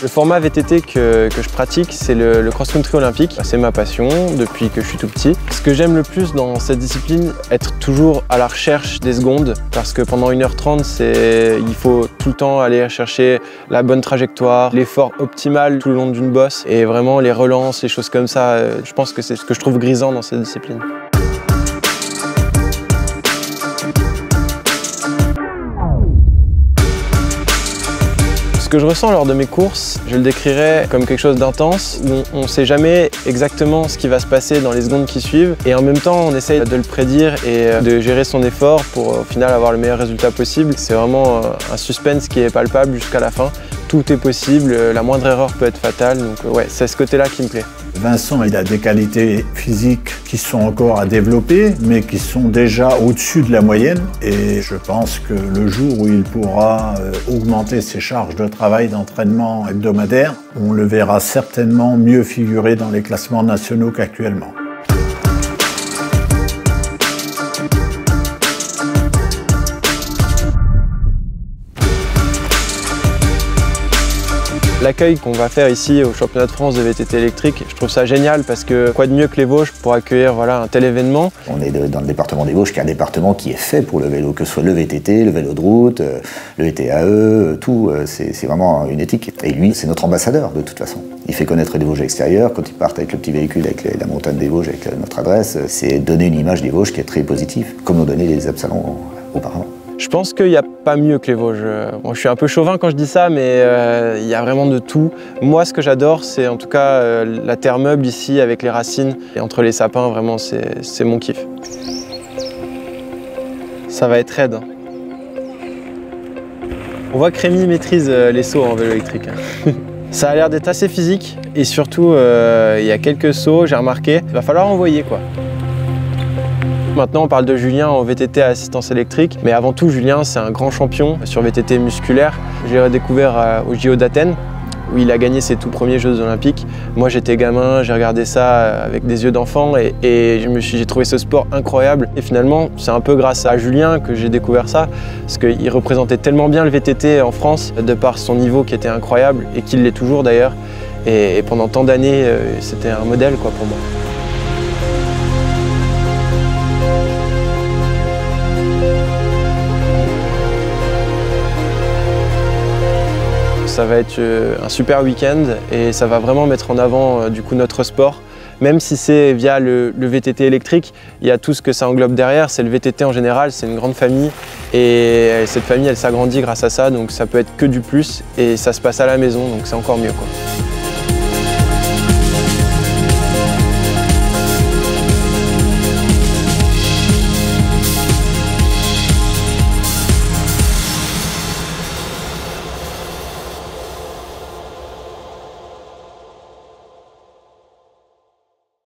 Le format VTT que je pratique, c'est le cross-country olympique. C'est ma passion depuis que je suis tout petit. Ce que j'aime le plus dans cette discipline, être toujours à la recherche des secondes, parce que pendant 1h30, il faut tout le temps aller chercher la bonne trajectoire, l'effort optimal tout le long d'une bosse, et vraiment les relances, les choses comme ça. Je pense que c'est ce que je trouve grisant dans cette discipline. Ce que je ressens lors de mes courses, je le décrirais comme quelque chose d'intense, où on ne sait jamais exactement ce qui va se passer dans les secondes qui suivent, et en même temps on essaye de le prédire et de gérer son effort pour au final avoir le meilleur résultat possible. C'est vraiment un suspense qui est palpable jusqu'à la fin. Tout est possible, la moindre erreur peut être fatale, donc ouais, c'est ce côté-là qui me plaît. Vincent, il a des qualités physiques qui sont encore à développer, mais qui sont déjà au-dessus de la moyenne. Et je pense que le jour où il pourra augmenter ses charges de travail, d'entraînement hebdomadaire, on le verra certainement mieux figurer dans les classements nationaux qu'actuellement. L'accueil qu'on va faire ici au championnat de France de VTT électrique, je trouve ça génial parce que quoi de mieux que les Vosges pour accueillir un tel événement. On est dans le département des Vosges, qui est un département qui est fait pour le vélo, que ce soit le VTT, le vélo de route, le VTAE, tout, c'est vraiment une éthique. Et lui, c'est notre ambassadeur de toute façon. Il fait connaître les Vosges extérieurs. Quand il part avec le petit véhicule, avec la montagne des Vosges, avec notre adresse, c'est donner une image des Vosges qui est très positive, comme l'ont donné les Absalons auparavant. Je pense qu'il n'y a pas mieux que les Vosges. Bon, je suis un peu chauvin quand je dis ça, mais il y a vraiment de tout. Moi, ce que j'adore, c'est en tout cas la terre meuble ici, avec les racines. Et entre les sapins, vraiment, c'est mon kiff. Ça va être raide. On voit que Rémi maîtrise les sauts en vélo électrique. Ça a l'air d'être assez physique. Et surtout, il y a quelques sauts, j'ai remarqué. Il va falloir envoyer, quoi. Maintenant, on parle de Julien en VTT à assistance électrique, mais avant tout, Julien, c'est un grand champion sur VTT musculaire. Je l'ai redécouvert au JO d'Athènes, où il a gagné ses tout premiers Jeux olympiques. Moi, j'étais gamin, j'ai regardé ça avec des yeux d'enfant et j'ai trouvé ce sport incroyable. Et finalement, c'est un peu grâce à Julien que j'ai découvert ça, parce qu'il représentait tellement bien le VTT en France, de par son niveau qui était incroyable, et qu'il l'est toujours d'ailleurs. Et pendant tant d'années, c'était un modèle pour moi. Ça va être un super week-end et ça va vraiment mettre en avant du coup notre sport. Même si c'est via le VTT électrique, il y a tout ce que ça englobe derrière. C'est le VTT en général, c'est une grande famille et cette famille elle s'agrandit grâce à ça, donc ça peut être que du plus et ça se passe à la maison, donc c'est encore mieux, quoi.